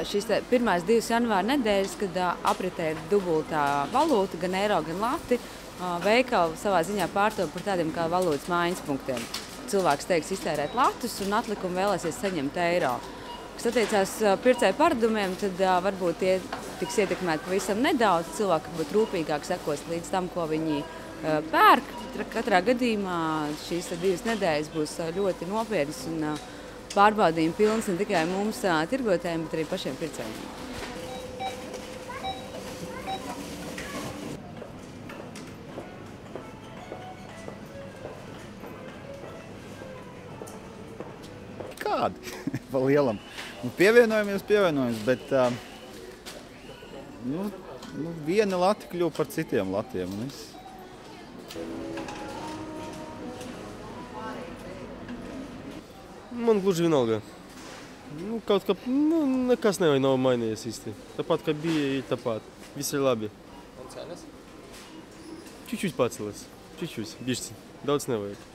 šīs pirmās 2 janvāra nedēļas, kad apritē ir dubultā valūta, gan eiro, gan lati, veikali savā ziņā pārtop par tādiem kā valūtas mājas punktiem. Cilvēks teiks iztērēt latus un atlikumu vēlēsies saņemt eiro. Kas attiecās pircēju paradumiem, tad varbūt tie tiks ietekmēti pavisam nedaudz. Cilvēki varbūt rūpīgāk sekos līdz tam, ko viņi pērk. Katrā gadījumā šīs 2 nedēļas būs ļoti nopietnas un pārbaudījumi pilns ne tikai mums tirgotājiem, bet arī pašiem pircējiem. Kādi? Pa lielam. Pievienojamies, bet viena lati kļuva par citiem latiem. Man gluži vienalga. Kaut kā nekas nav mainījies īsti. Tāpat, kā bija, tāpat. Viss ir labi. Un cenas? Čučuļ pacelās. Čučuļ. Bišķi. Daudz nevajag.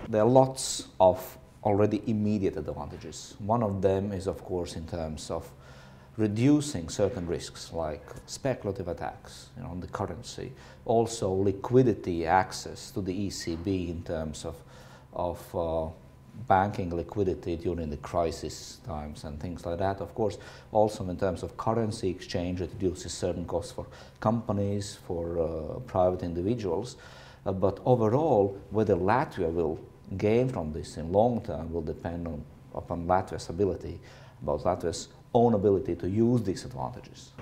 There are lots of already immediate advantages. One of them is, of course, in terms of reducing certain risks like speculative attacks on the currency, also liquidity access to the ECB in terms of banking liquidity during the crisis times and things like that. Of course, also in terms of currency exchange, it reduces certain costs for companies, for private individuals. But overall, whether Latvia will gain from this in long term will depend upon Latvia's ability, about Latvia's own ability to use these advantages.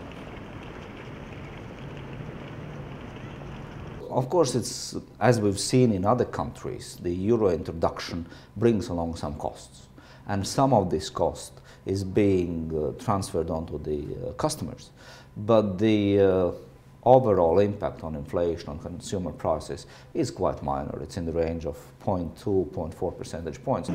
Of course, it's, as we've seen in other countries, the euro introduction brings along some costs. And some of this cost is being transferred onto the customers. But the overall impact on inflation, on consumer prices, is quite minor. It's in the range of 0.2, 0.4 percentage points.